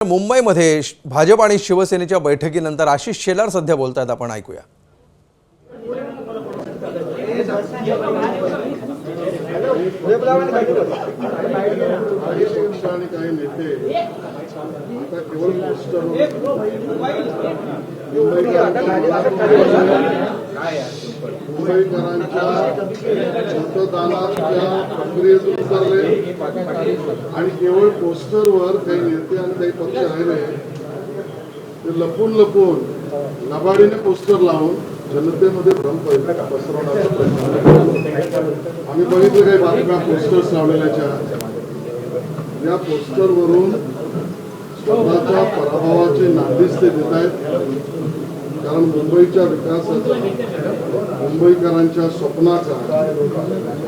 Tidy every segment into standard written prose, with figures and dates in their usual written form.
मुंबईमध्ये भाजप आणि शिवसेनेच्या बैठकीनंतर आशिष शेलार सध्या बोलतायत, आपण ऐकूया. प्रक्रियेत उतरले आणि केवळ पोस्टरवर काही नेते आणि काही पक्ष राहिले ते लपून लबाडीने पोस्टर लावून जनतेमध्ये भ्रम पसरवण्याचा प्रयत्न. आम्ही बघितलं काही बातम्या पोस्टर्स लावलेल्याच्या. या पोस्टरवरून स्वतःच्या पराभवाचे नांदीच ते देत आहेत. कारण मुंबईच्या विकासाचा, मुंबईकरांच्या स्वप्नाचा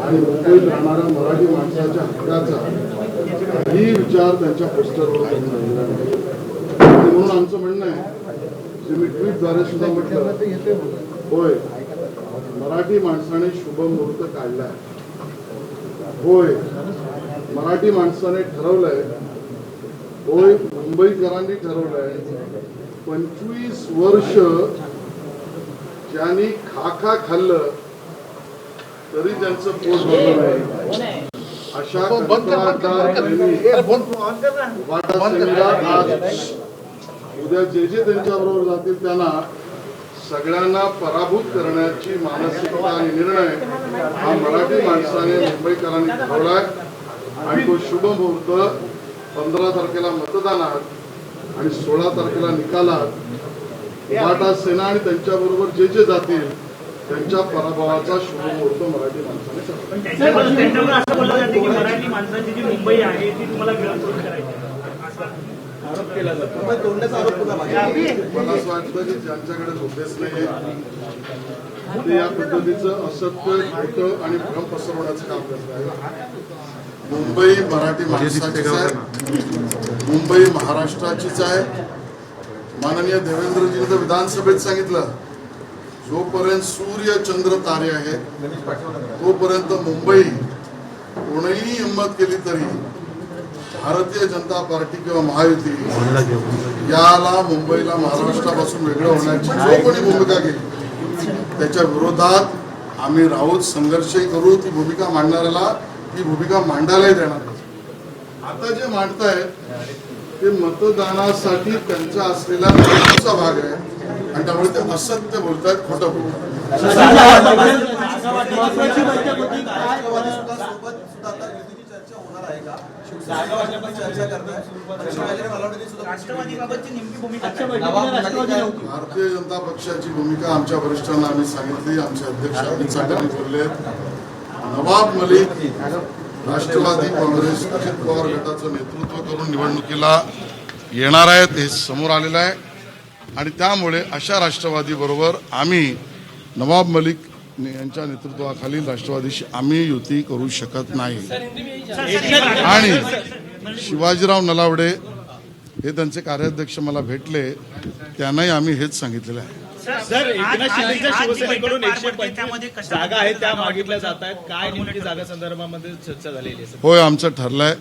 आणि मुंबईत राहणाऱ्या मराठी माणसाच्या हक्काचा ही विचार त्यांच्या पोस्टरवर राहिलेला नाही. आणि म्हणून आमचं म्हणणं आहे, जे मी ट्विटद्वारे सुद्धा म्हटलं, होय मराठी माणसाने शुभ मुहूर्त काढलाय, होय मराठी माणसाने ठरवलंय, होय मुंबईकरांनी ठरवलंय 25 वर्ष ज्यांनी खा खाल्लं तरी त्यांचं पोट भरलं नाही, अशा उद्या जे त्यांच्याबरोबर जातील त्यांना सगळ्यांना पराभूत करण्याची मानसिकता आणि निर्णय हा मराठी माणसाने, मुंबईकरांनी ठरवलाय. आणि तो शुभ मुहूर्त 15 तारखेला मतदानात आणि 16 तारखेला निकालात उभाटा सेना आणि त्यांच्याबरोबर जे जातील त्यांच्या पराभवाचा शुभ मुहूर्त मराठी माणसाने मराठी माणसाची जी मुंबई आहे ती तुम्हाला गिळंकृत करायची आरोप केला जातो. मला असं वाटतं की ज्यांच्याकडे झोपेच नाही ते या पद्धतीचं असत्य, खोटं आणि भ्रम पसरवण्याचं काम करत आहे. मुंबई मराठी माणसाचीच आहे, मुंबई महाराष्ट्राचीच आहे. माननीय देवेंद्रजींनी तर विधानसभेत सांगितलं, जोपर्यंत सूर्य चंद्र तारे आहेत तोपर्यंत मुंबई कोणीही हिंमत केली तरी भारतीय जनता पार्टी किंवा महायुती याला मुंबईला महाराष्ट्रापासून वेगळं होण्याची जो कोणी भूमिका घेतली त्याच्या विरोधात आम्ही राहूत, संघर्षही करू. ती भूमिका मांडणाऱ्याला ती भूमिका मांडायलाही देणार. आता जे मांडतायत ते मतदानासाठी त्यांचा असलेला नेतृत्वाचा भाग आहे आणि त्यामुळे ते असत्य बोलतायत, खोटं बोलतायत. भारतीय जनता पक्षाची भूमिका आमच्या वरिष्ठांना आम्ही सांगितली. आमचे अध्यक्ष अमित साठे बोलले. नवाब मलिक राष्ट्रवादी काँग्रेस अजित पवार गटाचं नेतृत्व करून निवडणुकीला येणार आहेत हे समोर आलेलं आहे. आणि त्यामुळे अशा राष्ट्रवादी बरोबर आम्ही नवाब मलिक यांच्या नेतृत्वाखाली राष्ट्रवादीशी आम्ही युती करू शकत नाही. आणि शिवाजीराव नलावडे हे त्यांचे कार्याध्यक्ष मला भेटले, त्यांनाही आम्ही हेच सांगितलेलं आहे. सर, एकनाथ शिंदेच्या शिवसेनेकडून 125 जागा आहेत त्या मागितल्या जात आहेत. काय नेमकी जागा संदर्भामध्ये चर्चा झालेली आहे? होय, आमचं ठरलंय,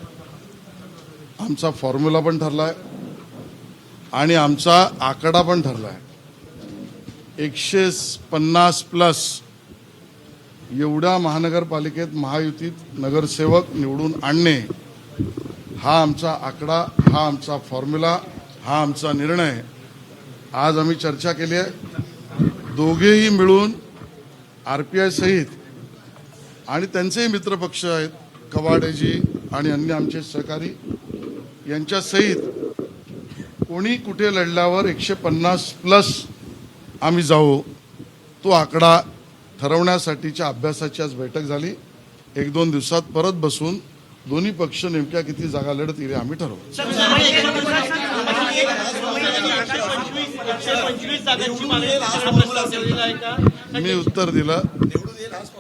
आमचा फॉर्म्युला पण ठरलाय आणि आमचा आकडा पण ठरलाय. 150+ एवढ्या महानगरपालिकेत महायुतीत नगरसेवक निवडून आणणे हा आमचा आकडा, हा आमचा फॉर्म्युला, हा आमचा निर्णय. आज आम्ही चर्चा केली आहे. दोघेही मिळून RPI सहित आणि त्यांचेही मित्रपक्ष आहेत कवाडेजी आणि अन्य आमचे सहकारी यांच्या सहित कोणी कुठे लढल्यावर 150+ आम्ही जाऊ. तो आकडा ठरवण्यासाठीच्या अभ्यासाची आज बैठक झाली. 1-2 दिवसात परत बसून दोन्ही पक्ष नेमक्या किती जागा लढतील आम्ही ठरवू. मी उत्तर दिलं,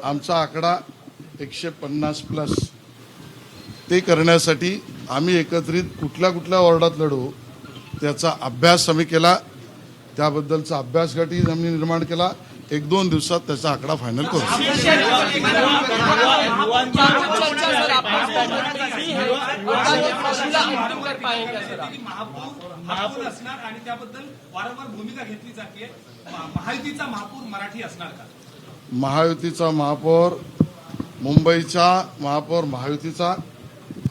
आमचा आकडा 150+. ते करण्यासाठी आम्ही एकत्रित कुठल्या वॉर्डात लढू त्याचा अभ्यास आम्ही केला. त्याबद्दलचा अभ्यास गटही आम्ही निर्माण केला. 1-2 दिवसात त्याचा आकडा फायनल करू. महापौर असणार आणि त्याबद्दल वारंवार भूमिका घेतली जाते. महायुतीचा महापौर मराठी असणार का? महायुतीचा महापौर, मुंबईचा महापौर महायुतीचा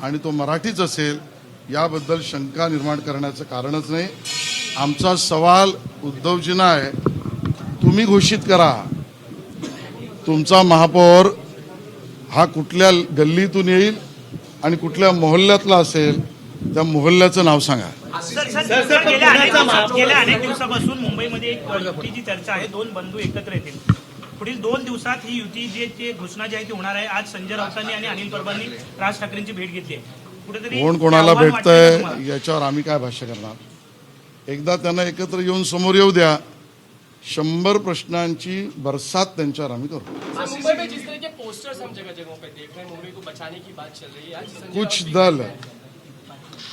आणि तो मराठीच असेल याबद्दल शंका निर्माण करण्याचं कारणच नाही. आमचा सवाल उद्धवजींना आहे, तुम्ही घोषित करा तुमचा महापौर हा कुठल्या गल्लीतून येईल आणि कुठल्या मोहल्ल्यातला असेल, त्या मोहल्ल्याचं नाव सांगा. गेल्या अनेक दिवसापासून मुंबईमध्ये एक युतीची चर्चा आहे. 2 बंधू एकत्र येतील. पुढील 2 दिवसात ही युती जी घोषणा जी आहे ती होणार आहे. आज संजय राऊतांनी आणि अनिल परबांनी राज ठाकरेंची भेट घेतली आहे. कुठेतरी कोण कोणाला आव्हान वाटतंय का भेटतंय तुम्हाला? याच्यावर आम्ही काय भाष्य करणार. एकदा त्यांना एकत्र येऊन समोर येऊ द्या. 100 प्रश्नांची बरसात त्यांच्यावर आम्ही करू. मुंबई में जिस तरह के पोस्टर्स हम जगह जगहों पे देख रहे हैं, मुंबई को बचाने की बात चल रही है. आज संजय कुछ दल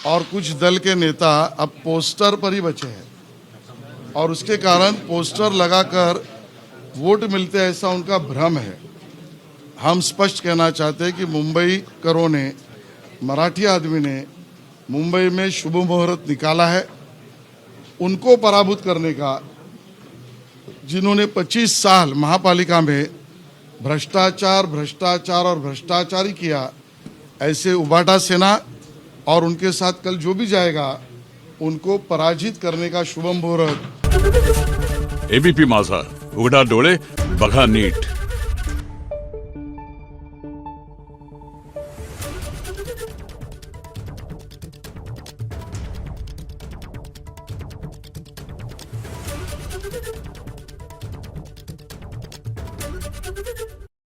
और कुछ दल के नेता अब पोस्टर पर ही बचे हैं और उसके कारण पोस्टर लगाकर वोट मिलते हैं ऐसा उनका भ्रम है. हम स्पष्ट कहना चाहते हैं कि मुंबई करों ने, मराठी आदमी ने मुंबई में शुभ मुहूर्त निकाला है. उनको पराभूत करने का, जिन्होंने 25 साल महापालिका में भ्रष्टाचार और भ्रष्टाचार ही किया, ऐसे उबाटा सेना और उनके साथ कल जो भी जाएगा उनको पराजित करने का शुभ मुहूर्त. एबीपी माझा, उघडा डोळे बघा नीट.